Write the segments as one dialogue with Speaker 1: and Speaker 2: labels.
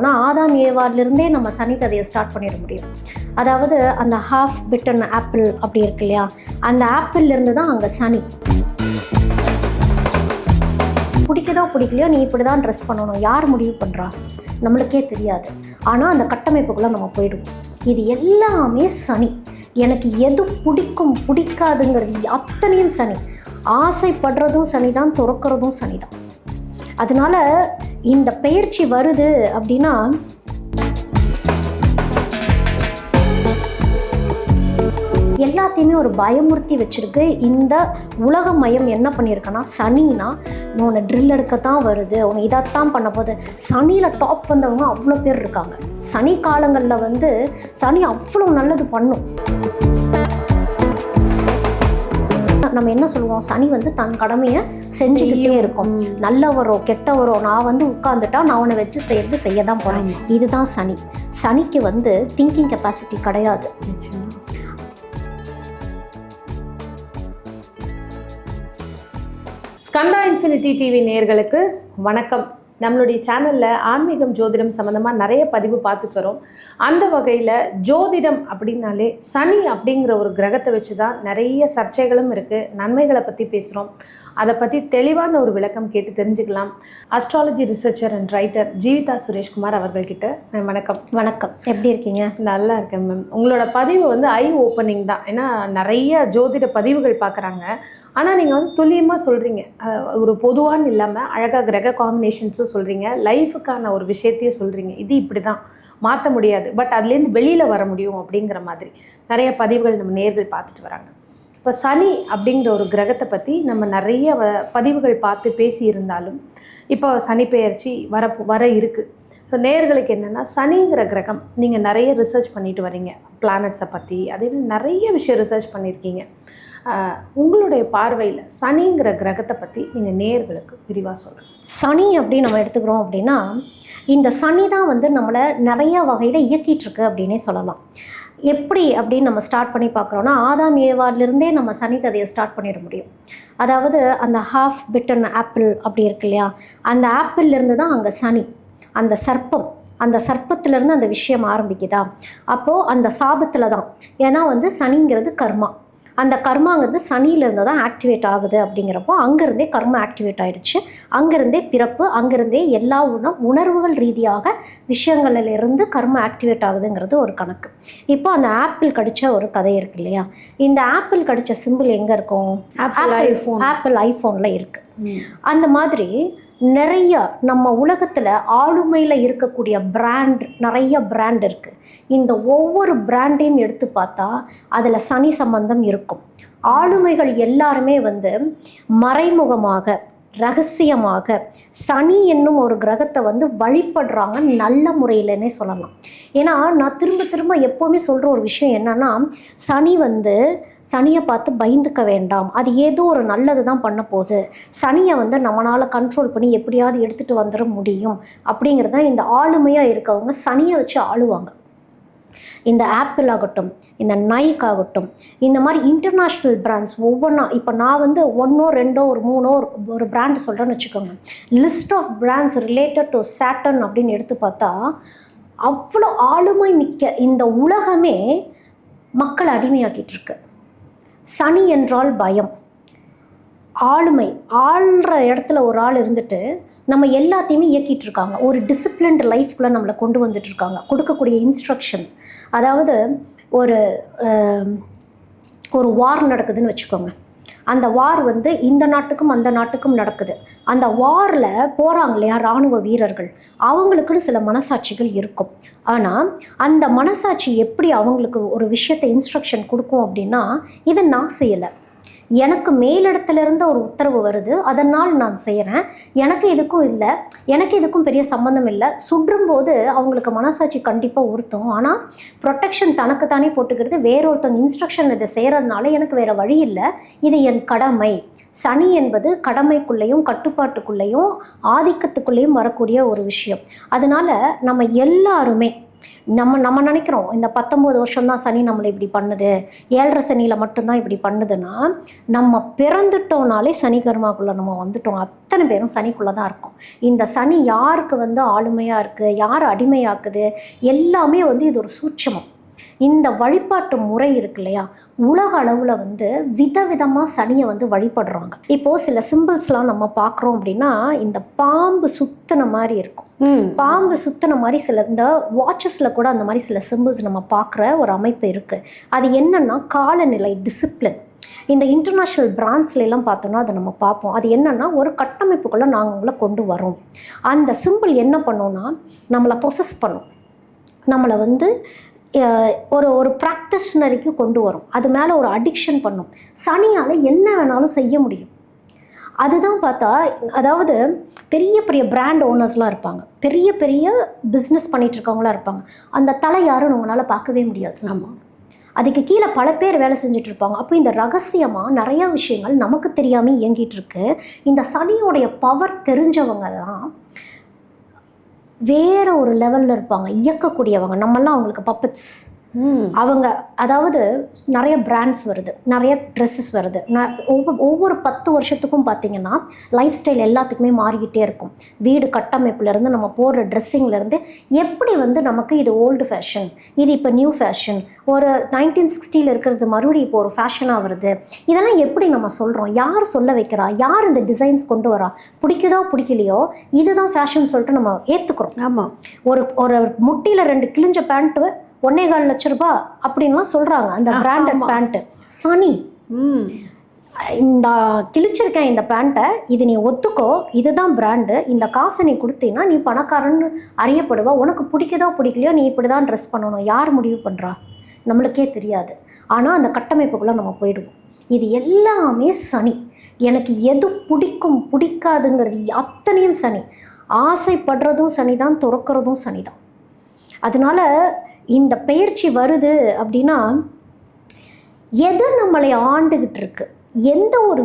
Speaker 1: ஆனால் ஆதாம் ஏவாளிலிருந்தே நம்ம சனி கதையை ஸ்டார்ட் பண்ணிட முடியும். அதாவது அந்த ஹாஃப் பிட்டன் ஆப்பிள் அப்படி இருக்கு இல்லையா, அந்த ஆப்பிள்லேருந்து தான் அங்கே சனி. பிடிக்குதோ பிடிக்கலையோ நீ இப்படி தான் ட்ரெஸ் பண்ணணும், யார் முடிவு பண்ணுறா நம்மளுக்கே தெரியாது. ஆனால் அந்த கட்டமைப்புக்குள்ளே நம்ம போயிடுவோம். இது எல்லாமே சனி. எனக்கு எது பிடிக்கும் பிடிக்காதுங்கிறது அத்தனையும் சனி. ஆசைப்படுறதும் சனி தான், துறக்கிறதும் சனி தான். அதனால இந்த பெயர்ச்சி வருது அப்படின்னா எல்லாத்தையுமே ஒரு பயமுறுத்தி வச்சிருக்கு. இந்த உலக மயம் என்ன பண்ணியிருக்கேன்னா, சனினா உன்னை ட்ரில் எடுக்கத்தான் வருது, உன்னை இதைத்தான் பண்ண போது. சனியில் டாப் வந்தவங்க அவ்வளோ பேர் இருக்காங்க. சனி காலங்களில் சனி அவ்வளோ நல்லது பண்ணும். நம்ம என்ன சொல்லுவோம், சனி தன் கடமையை செஞ்சுக்கிட்டே இருக்கும். நல்லவரோ கெட்டவரோ நான் உட்கார்ந்துட்டா நான் அவனை வச்சு செய்ய தான் போகிறேன். இதுதான் சனி. சனிக்கு திங்கிங் கெப்பாசிட்டி கிடையாது.
Speaker 2: ஸ்கந்தா இன்ஃபினிட்டி டிவி நேயர்களுக்கு வணக்கம். நம்மளுடைய சேனலில் ஆன்மீகம் ஜோதிடம் சம்மந்தமாக நிறைய பதிவு பார்த்துட்டு வரோம். அந்த வகையில் ஜோதிடம் அப்படின்னாலே சனி அப்படிங்கிற ஒரு கிரகத்தை வச்சு தான் நிறைய சர்ச்சைகளும் இருக்குது. நன்மைகளை பற்றி பேசுகிறோம். அதை பற்றி தெளிவான ஒரு விளக்கம் கேட்டு தெரிஞ்சுக்கலாம். Astrology researcher and writer Jeevitha Sureshkumar அவர்கள்கிட்ட வணக்கம்.
Speaker 1: வணக்கம், எப்படி இருக்கீங்க?
Speaker 2: நல்லா இருக்கேன் மேம். உங்களோட பதிவு ஐ ஓப்பனிங் தான். ஏன்னா நிறைய ஜோதிட பதிவுகள் பார்க்குறாங்க. ஆனால் நீங்கள் துல்லியமாக சொல்கிறீங்க. ஒரு பொதுவான இல்லாமல் அழகாக கிரக காம்பினேஷன்ஸும் சொல்கிறீங்க, லைஃபுக்கான ஒரு விஷயத்தையும் சொல்கிறீங்க. இது இப்படி தான் மாற்ற முடியாது, பட் அதுலேருந்து வெளியில் வர முடியும் அப்படிங்கிற மாதிரி நிறைய பதிவுகள் நம்ம நேர்கள் பார்த்துட்டு வராங்க. இப்போ சனி அப்படிங்கிற ஒரு கிரகத்தை பற்றி நம்ம நிறைய பதிவுகள் பார்த்து பேசி இருந்தாலும் இப்போ சனி பெயர்ச்சி வர இருக்குது. ஸோ நேயர்களுக்கு என்னென்னா, சனிங்கிற கிரகம் நீங்கள் நிறைய ரிசர்ச் பண்ணிட்டு வரீங்க, பிளானட்ஸை பற்றி அதேமாதிரி நிறைய விஷயம் ரிசர்ச் பண்ணியிருக்கீங்க. உங்களுடைய பார்வையில் சனிங்கிற கிரகத்தை பற்றி நீங்கள் நேயர்களுக்கு விரிவாக சொல்லுங்கள்.
Speaker 1: சனி அப்படின்னு நம்ம எடுத்துக்கிறோம் அப்படின்னா, இந்த சனி தான் நம்மளை நிறைய வகையில் இயக்கிட்டுருக்கு அப்படின்னே சொல்லலாம். எப்படி அப்படின்னு நம்ம ஸ்டார்ட் பண்ணி பார்க்குறோன்னா, ஆதாம் ஏவாளிலிருந்தே நம்ம சனி கதையை ஸ்டார்ட் பண்ணிட முடியும். அதாவது அந்த ஹாஃப் பிட்டன் ஆப்பிள் அப்படி இருக்கு இல்லையா, அந்த ஆப்பிள்லேருந்து தான் அங்கே சனி. அந்த சர்ப்பம், அந்த சர்ப்பத்திலேருந்து அந்த விஷயம் ஆரம்பிக்குதா, அப்போது அந்த சாபத்தில் தான். ஏன்னா சனிங்கிறது கர்மா. அந்த கர்மாங்கிறது சனியிலேருந்து தான் ஆக்டிவேட் ஆகுது. அப்படிங்கிறப்போ அங்கேருந்தே கர்மா ஆக்டிவேட் ஆகிடுச்சு. அங்கேருந்தே பிறப்பு, அங்கேருந்தே எல்லா உணர்வுகள் ரீதியாக விஷயங்களிலிருந்து கர்மா ஆக்டிவேட் ஆகுதுங்கிறது ஒரு கணக்கு. இப்போ அந்த ஆப்பிள் கடித்த ஒரு கதை இருக்கு இல்லையா, இந்த ஆப்பிள் கடித்த சிம்பிள் எங்கே இருக்கும்? ஆப்பிள் ஐஃபோனில் இருக்குது. அந்த மாதிரி நிறைய நம்ம உலகத்தில் ஆளுமையில் இருக்கக்கூடிய பிராண்ட், நிறைய பிராண்ட் இருக்குது. இந்த ஒவ்வொரு பிராண்டையும் எடுத்து பார்த்தா அதில் சனி சம்பந்தம் இருக்கும். ஆளுமைகள் எல்லாருமே மறைமுகமாக ரகசியமாக சனி என்னும் ஒரு கிரகத்தை வழிபடுறாங்க, நல்ல முறையிலன்னே சொல்லலாம். ஏன்னா நான் திரும்ப திரும்ப எப்போவுமே சொல்கிற ஒரு விஷயம் என்னன்னா, சனியை பார்த்து பயந்துக்க வேண்டாம், அது ஏதோ ஒரு நல்லது தான் பண்ண போகுது, சனியை நம்மளால் கண்ட்ரோல் பண்ணி எப்படியாவது எடுத்துகிட்டு வந்துட முடியும் அப்படிங்கிறது தான். இந்த ஆளுமையாக இருக்கவங்க சனியை வச்சு ஆளுவாங்க. இந்த ஆப்பிள் ஆகட்டும், இந்த நைக் ஆகட்டும், இந்த மாதிரி இன்டர்நேஷ்னல் பிராண்ட்ஸ் ஒவ்வொன்றா. இப்போ நான் 1 2 ஒரு 3 ஒரு பிராண்ட் சொல்கிறேன்னு வச்சுக்கோங்க. List of brands related to Saturn அப்படின்னு எடுத்து பார்த்தா அவ்வளோ ஆளுமை மிக்க இந்த உலகமே மக்களை அடிமையாக்கிட்டு இருக்கு. சனி என்றால் பயம், ஆளுமை. ஆள்ற இடத்துல ஒரு ஆள் இருந்துட்டு நம்ம எல்லாத்தையுமே இயக்கிட்டு இருக்காங்க. ஒரு டிசிப்ளின்டு லைஃப்குள்ளே நம்மளை கொண்டு வந்துட்டு இருக்காங்க. கொடுக்கக்கூடிய இன்ஸ்ட்ரக்ஷன்ஸ், அதாவது ஒரு வார் நடக்குதுன்னு வச்சுக்கோங்க. அந்த வார் இந்த நாட்டுக்கும் அந்த நாட்டுக்கும் நடக்குது. அந்த வாரில் போகிறாங்க இல்லையா இராணுவ வீரர்கள், அவங்களுக்குன்னு சில மனசாட்சிகள் இருக்கும். ஆனால் அந்த மனசாட்சி எப்படி அவங்களுக்கு ஒரு விஷயத்தை இன்ஸ்ட்ரக்ஷன் கொடுக்கும் அப்படின்னா, இதை நான் செய்யலை, எனக்கு மேலிடத்துலேருந்து ஒரு உத்தரவு வருது, அதனால் நான் செய்கிறேன், எனக்கு இதுக்கும் பெரிய சம்மந்தம் இல்லை. சுடும்போது அவங்களுக்கு மனசாட்சி கண்டிப்பாக உறுத்தும். ஆனால் ப்ரொடெக்ஷன் தனக்கு தானே போட்டுக்கிறது. வேறொருத்தவங்க இன்ஸ்ட்ரக்ஷன் இதை செய்கிறதுனால எனக்கு வேறு வழி இல்லை, இது என் கடமை. சனி என்பது கடமைக்குள்ளேயும் கட்டுப்பாட்டுக்குள்ளேயும் ஆதிக்கத்துக்குள்ளேயும் வரக்கூடிய ஒரு விஷயம். அதனால் நம்ம எல்லாருமே நம்ம நினைக்கிறோம் இந்த 19 வருஷம் தான் சனி நம்மளை இப்படி பண்ணுது, 7.5 சனியில் மட்டும்தான் இப்படி பண்ணுதுன்னா, நம்ம பிறந்துட்டோம்னாலே சனி கர்மாக்குள்ளே நம்ம வந்துட்டோம். அத்தனை பேரும் சனிக்குள்ளே தான் இருக்கோம். இந்த சனி யாருக்கு வந்து ஆளுமையாக இருக்குது, யார் அடிமையாக்குது, எல்லாமே வந்து இது ஒரு சூட்சமம். இந்த வழிபாட்டு முறை இருக்கு இல்லையா, உலக அளவில் வந்து விதவிதமாக சனியை வந்து வழிபடுறாங்க. இப்போது சில சிம்பிள்ஸ்லாம் நம்ம பார்க்குறோம் அப்படின்னா, இந்த பாம்பு சுத்தின மாதிரி இருக்கும். பாம்பு சுத்தின மாதிரி சில இந்த வாட்சஸில் கூட அந்த மாதிரி சில சிம்பிள்ஸ் நம்ம பார்க்குற ஒரு அமைப்பு இருக்குது. அது என்னென்னா காலநிலை, டிசிப்ளின். இந்த இன்டர்நேஷ்னல் பிராண்ட்ஸ்லாம் பார்த்தோன்னா அதை நம்ம பார்ப்போம். அது என்னென்னா ஒரு கட்டமைப்புக்குள்ளே நாங்கள் உங்களை கொண்டு வரோம். அந்த சிம்பிள் என்ன பண்ணோன்னா நம்மளை பொசஸ் பண்ணும், நம்மளை வந்து ஒரு ப்ராக்டிஷனரிக்கு கொண்டு வரும், அது மேலே ஒரு அடிக்ஷன் பண்ணும். சனியால் என்ன வேணாலும் செய்ய முடியும். அதுதான் பார்த்தா, அதாவது பெரிய பெரிய பிராண்ட் ஓனர்ஸ்லாம் இருப்பாங்க, பெரிய பெரிய பிஸ்னஸ் பண்ணிகிட்ருக்கவங்களாம் இருப்பாங்க. அந்த தலை யாரும் உங்களால் பார்க்கவே முடியாது.
Speaker 2: ஆமாம்,
Speaker 1: அதுக்கு கீழே பல பேர் வேலை செஞ்சுட்டு இருப்பாங்க. அப்போ இந்த ரகசியமாக நிறையா விஷயங்கள் நமக்கு தெரியாமல் இயங்கிட்டுருக்கு. இந்த சனியோடைய பவர் தெரிஞ்சவங்க தான் வேறு ஒரு லெவலில் இருப்பாங்க, இயக்கக்கூடியவங்க. நம்மெல்லாம் அவங்களுக்கு பப்பட்ஸ். அவங்க அதாவது நிறைய பிராண்ட்ஸ் வருது, நிறைய ட்ரெஸ்ஸஸ் வருது. ஒவ்வொரு 10 வருஷத்துக்கும் பார்த்திங்கன்னா லைஃப் ஸ்டைல் எல்லாத்துக்குமே மாறிக்கிட்டே இருக்கும். வீடு கட்டமைப்புலேருந்து நம்ம போடுற ட்ரெஸ்ஸிங்லேருந்து எப்படி வந்து நமக்கு இது ஓல்டு ஃபேஷன், இது இப்போ நியூ ஃபேஷன், ஒரு 1960 இருக்கிறது மறுபடியும் இப்போ ஒரு ஃபேஷனாக வருது. இதெல்லாம் எப்படி நம்ம சொல்கிறோம், யார் சொல்ல வைக்கிறா, யார் இந்த டிசைன்ஸ் கொண்டு வரா, பிடிக்குதோ பிடிக்கலையோ இதுதான் ஃபேஷன் சொல்லிட்டு நம்ம ஏற்றுக்கிறோம்.
Speaker 2: ஆமாம்,
Speaker 1: ஒரு முட்டியில் 2 கிழிஞ்ச பேண்ட்டு 1.25 லட்ச ரூபா அப்படின்லாம் சொல்கிறாங்க, அந்த பிராண்டட் பேண்ட்டு. சனி இந்த கிழிச்சிருக்கேன் இந்த பேண்ட்டை, இது நீ ஒத்துக்கோ, இதுதான் பிராண்டு, இந்த காசை நீ கொடுத்தீங்கன்னா நீ பணக்காரன்னு அறியப்படுவா, உனக்கு பிடிக்குதோ பிடிக்கலையோ நீ இப்படி தான் ட்ரெஸ் பண்ணணும். யார் முடிவு பண்ணுறா, நம்மளுக்கே தெரியாது. ஆனால் அந்த கட்டமைப்புக்குள்ளே நம்ம போயிடுவோம். இது எல்லாமே சனி. எனக்கு எது பிடிக்கும் பிடிக்காதுங்கிறது அத்தனையும் சனி. ஆசைப்படுறதும் சனி தான், துறக்கிறதும் சனி தான். அதனால் இந்த பயிற்சி வருது அப்படின்னா எது நம்மளை ஆண்டுகிட்டு இருக்கு, எந்த ஒரு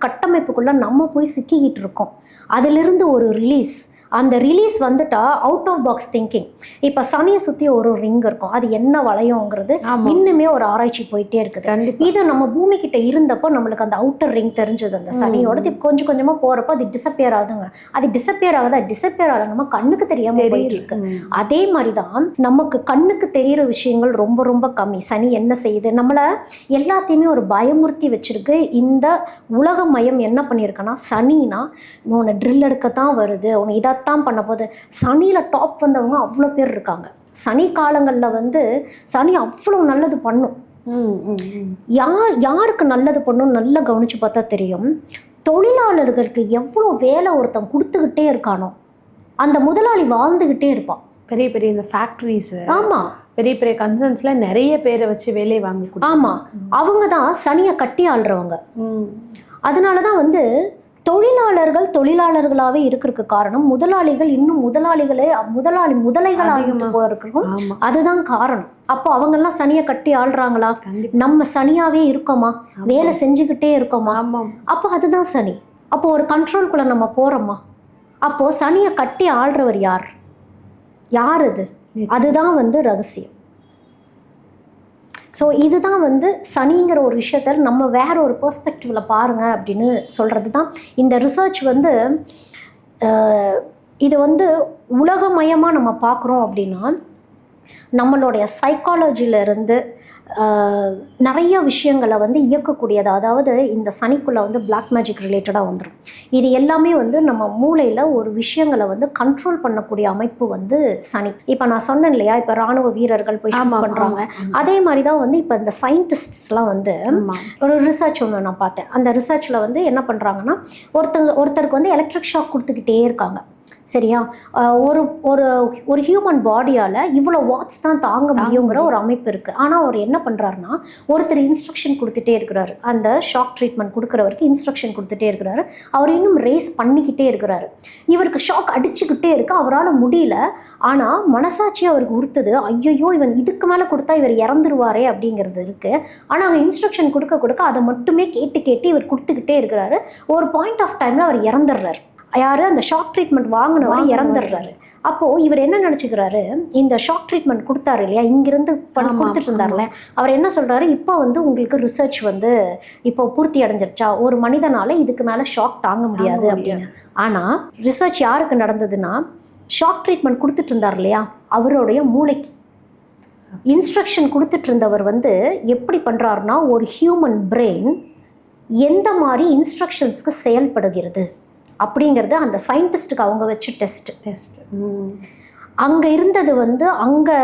Speaker 1: கட்டமைப்புக்குள்ளே நம்ம போய் சிக்கிக்கிட்டு இருக்கோம், அதிலிருந்து ஒரு ரிலீஸ். அந்த ரிலீஸ் வந்துட்டா அவுட் ஆஃப் பாக்ஸ் திங்கிங். இப்போ சனியை சுற்றி ஒரு ரிங் இருக்கும், அது என்ன வளையங்கிறது இன்னுமே ஒரு ஆராய்ச்சி போயிட்டே இருக்குது. இது நம்ம பூமி கிட்ட இருந்தப்போ நம்மளுக்கு அந்த அவுட்டர் ரிங் தெரிஞ்சது, அந்த சனியோட. இப்போ கொஞ்சம் கொஞ்சமாக போகிறப்போ அது டிசப்பியர் ஆகுதுங்க. அது டிசப்பியர் ஆகுதா, டிசப்பியர் ஆக நம்ம கண்ணுக்கு தெரியாமல் போயிட்டு இருக்கு. அதே மாதிரி தான் நமக்கு கண்ணுக்கு தெரிகிற விஷயங்கள் ரொம்ப ரொம்ப கம்மி. சனி என்ன செய்யுது, நம்மளை எல்லாத்தையுமே ஒரு பயமுறுத்தி வச்சிருக்கு. இந்த உலகமயம் என்ன பண்ணியிருக்குன்னா, சனினா உன்னை ட்ரில் எடுக்கத்தான் வருது, உன்னை இதை தான் பண்ண போது. சனியில் டாப் வந்தவங்க அவ்வளோ பேர் இருக்காங்க. சனி காலங்களில் வந்து சனி அவ்வளோ நல்லது பண்ணும். யாருக்கு நல்லது பண்ணும் நல்லா கவனித்து பார்த்தா தெரியும். தொழிலாளர்களுக்கு எவ்வளோ வேலை ஒருத்தன் கொடுத்துக்கிட்டே இருக்கானோ அந்த முதலாளி வாழ்ந்துக்கிட்டே இருப்பான்.
Speaker 2: பெரிய பெரிய இந்த ஃபேக்ட்ரிஸ்,
Speaker 1: ஆமாம்,
Speaker 2: பெரிய பெரிய கன்சர்ன்ஸில் நிறைய பேரை வச்சு வேலையை வாங்கி.
Speaker 1: ஆமாம், அவங்க தான் சனியை கட்டி ஆள்றவங்க. அதனால தான் வந்து தொழிலாளர்களாகவே இருக்கிறதுக்கு காரணம், முதலாளிகள் இன்னும் முதலைகளாக போகிறதுக்கும் அதுதான் காரணம். அப்போ அவங்கெல்லாம் சனியை கட்டி ஆள்றாங்களா, நம்ம சனியாவே இருக்கோமா, வேலை செஞ்சுக்கிட்டே இருக்கோமா, அப்போ அதுதான் சனி. அப்போ ஒரு கண்ட்ரோல்குள்ளே நம்ம போகிறோமா, அப்போது சனியை கட்டி ஆள்றவர் யார் அது? அதுதான் வந்து ரகசியம். ஸோ இதுதான் வந்து சனிங்கிற ஒரு விஷயத்தில் நம்ம வேற ஒரு பெர்ஸ்பெக்டிவில் பாருங்கள் அப்படின்னு சொல்கிறது தான் இந்த ரிசர்ச். வந்து இது வந்து உலகமயமாக நம்ம பார்க்குறோம் அப்படின்னா நம்மளுடைய சைக்காலஜியிலேருந்து நிறைய விஷயங்களை வந்து இயக்கக்கூடியது. அதாவது இந்த சனிக்குள்ளே வந்து பிளாக் மேஜிக் ரிலேட்டடாக வந்துடும். இது எல்லாமே வந்து நம்ம மூளையில் ஒரு விஷயங்களை வந்து கண்ட்ரோல் பண்ணக்கூடிய அமைப்பு வந்து சனி. இப்போ நான் சொன்னேன் இல்லையா, இப்போ ராணுவ வீரர்கள் போய் ஷூட் பண்ணுறாங்க, அதே மாதிரி தான் வந்து இப்போ இந்த சயின்டிஸ்ட்ஸ்லாம் வந்து ஒரு ரிசர்ச் ஒன்று நான் பார்த்தேன். அந்த ரிசர்ச்சில் வந்து என்ன பண்ணுறாங்கன்னா, ஒருத்தருக்கு வந்து எலக்ட்ரிக் ஷாக் கொடுத்துக்கிட்டே இருக்காங்க. சரியா, ஒரு ஒரு ஒரு ஹியூமன் பாடியால் இவ்வளோ வாட்ஸ் தான் தாங்க முடியுங்கிற ஒரு அமைப்பு இருக்குது. ஆனால் அவர் என்ன பண்ணுறாருன்னா, ஒருத்தர் இன்ஸ்ட்ரக்ஷன் கொடுத்துட்டே இருக்கிறாரு, அந்த ஷாக் ட்ரீட்மெண்ட் கொடுக்குறவருக்கு இன்ஸ்ட்ரக்ஷன் கொடுத்துட்டே இருக்கிறாரு. அவர் இன்னும் ரேஸ் பண்ணிக்கிட்டே இருக்கிறாரு. இவருக்கு ஷாக் அடிச்சுக்கிட்டே இருக்கு, அவரால் முடியல. ஆனால் மனசாட்சி அவருக்கு உறுத்துது, ஐயோ இவன் இதுக்கு மேலே கொடுத்தா இவர் இறந்துருவாரே அப்படிங்கிறது இருக்குது. ஆனால் அங்கே இன்ஸ்ட்ரக்ஷன் கொடுக்க அதை மட்டுமே கேட்டு இவர் கொடுத்துக்கிட்டே இருக்கிறாரு. ஒரு பாயிண்ட் ஆஃப் டைமில் அவர் இறந்துடுறாரு. யாரு அந்த ஷாக் ட்ரீட்மெண்ட் வாங்கினவர் இறந்துடுறாரு. அப்போது இவர் என்ன நினச்சிக்கிறாரு, இந்த ஷாக் ட்ரீட்மெண்ட் கொடுத்தாரு இல்லையா, இங்கிருந்து கொடுத்துட்டு இருந்தார்ல, அவர் என்ன சொல்கிறாரு, இப்போ வந்து உங்களுக்கு ரிசர்ச் வந்து இப்போ பூர்த்தி அடைஞ்சிருச்சா, ஒரு மனிதனால் இதுக்கு மேலே ஷாக் தாங்க முடியாது அப்படின்னு. ஆனால் ரிசர்ச் யாருக்கு நடந்ததுன்னா, ஷாக் ட்ரீட்மெண்ட் கொடுத்துட்டு இருந்தார் இல்லையா அவருடைய மூளைக்கு. இன்ஸ்ட்ரக்ஷன் கொடுத்துட்டு இருந்தவர் வந்து எப்படி பண்ணுறாருனா, ஒரு ஹியூமன் பிரெயின் எந்த மாதிரி இன்ஸ்ட்ரக்ஷன்ஸ்க்கு செயல்படுகிறது அப்படிங்கிறது அந்த சயின்டிஸ்ட்டுக்கு அவங்க வச்சு டெஸ்ட் அங்கே இருந்தது வந்து அங்கே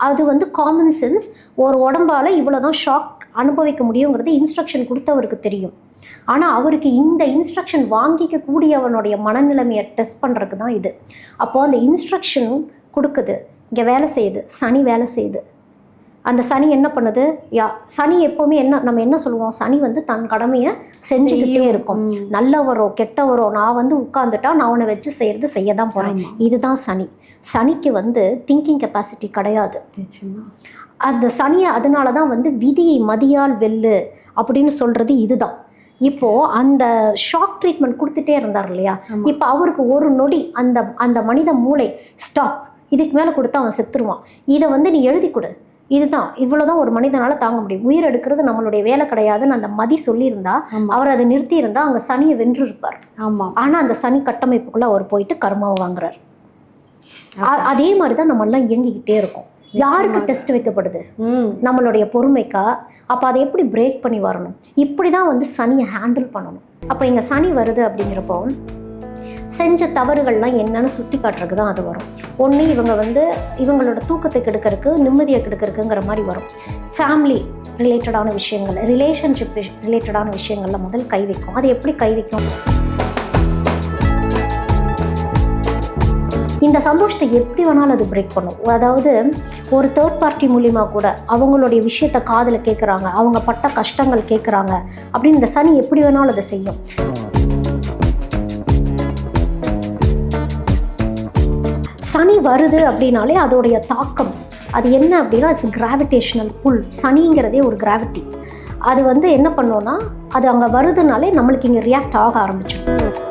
Speaker 1: அது வந்து காமன் சென்ஸ், ஒரு உடம்பால் இவ்வளோ தான் ஷாக் அனுபவிக்க முடியுங்கிறது இன்ஸ்ட்ரக்ஷன் கொடுத்தவருக்கு தெரியும். ஆனால் அவருக்கு இந்த இன்ஸ்ட்ரக்ஷன் வாங்கிக்க கூடியவனுடைய மனநிலைமையை டெஸ்ட் பண்ணுறதுக்கு தான் இது. அப்போது அந்த இன்ஸ்ட்ரக்ஷன் கொடுக்குது, இங்கே வேலை செய்யுது, சனி வேலை செய்யுது. அந்த சனி என்ன பண்ணுது, சனி எப்போவுமே நம்ம என்ன சொல்லுவோம், சனி வந்து தன் கடமையை செஞ்சுக்கிட்டே இருக்கும். நல்லவரோ கெட்டவரோ நான் வந்து உட்காந்துட்டா நான் அவனை வச்சு செய்ய தான் போகிறேன். இதுதான் சனி. சனிக்கு வந்து திங்கிங் கெப்பாசிட்டி கிடையாது. அந்த சனியை அதனால தான் வந்து விதியை மதியால் வெல்லு அப்படின்னு சொல்கிறது இதுதான். இப்போது அந்த ஷாக் ட்ரீட்மெண்ட் கொடுத்துட்டே இருந்தார் இல்லையா, இப்போ அவருக்கு ஒரு நொடி அந்த மனித மூளை ஸ்டாப், இதுக்கு மேலே கொடுத்தா அவன் செத்துருவான், இதை வந்து நீ எழுதி கொடு, இதுதான் இவ்வளோதான் ஒரு மனிதனால் தாங்க முடியும், உயிர் எடுக்கிறது நம்மளுடைய வேலை கிடையாதுன்னு அந்த மதி சொல்லியிருந்தா அவர் அதை நிறுத்தி இருந்தால் அங்கே சனியை வென்று இருப்பார். ஆனால் அந்த சனி கட்டமைப்புக்குள்ளே அவர் போயிட்டு கர்மாவை வாங்குறார். அதே மாதிரி தான் நம்மளாம் இயங்கிக்கிட்டே இருக்கோம். யாருக்கு டெஸ்ட் வைக்கப்படுது, நம்மளுடைய பொறுமைக்கா. அப்போ அதை எப்படி பிரேக் பண்ணி வரணும், இப்படி தான் வந்து சனியை ஹேண்டில் பண்ணணும். அப்போ இங்கே சனி வருது அப்படிங்கிறப்போ செஞ்ச தவறுகள்லாம் என்னன்னு சுட்டி காட்டுறதுக்கு தான் அது வரும். ஒன்று இவங்க வந்து இவங்களோட தூக்கத்தை கெடுக்கிறதுக்கு, நிம்மதியை கெடுக்கிறதுக்குங்கிற மாதிரி வரும். ஃபேமிலி ரிலேட்டடான விஷயங்கள், ரிலேஷன்ஷிப் ரிலேட்டடான விஷயங்களில் முதல் கை வைக்கும். அது எப்படி கை வைக்கும், இந்த சந்தோஷத்தை எப்படி வேணாலும் அது பிரேக் பண்ணும். அதாவது ஒரு தேர்ட் பார்ட்டி மூலிமா கூட அவங்களுடைய விஷயத்தை காதில் கேட்குறாங்க, அவங்க பட்ட கஷ்டங்கள் கேட்குறாங்க அப்படின்னு இந்த சனி எப்படி வேணாலும் அதை செய்யும். சனி வருது அப்படின்னாலே அதோடைய தாக்கம் அது என்ன அப்படின்னா, இட்ஸ் கிராவிடேஷனல் புல். சனிங்கிறதே ஒரு கிராவிட்டி. அது வந்து என்ன பண்ணோன்னா, அது அங்கே வருதுனாலே நம்மளுக்கு இங்கே ரியாக்ட் ஆக ஆரம்பிச்சிடும்.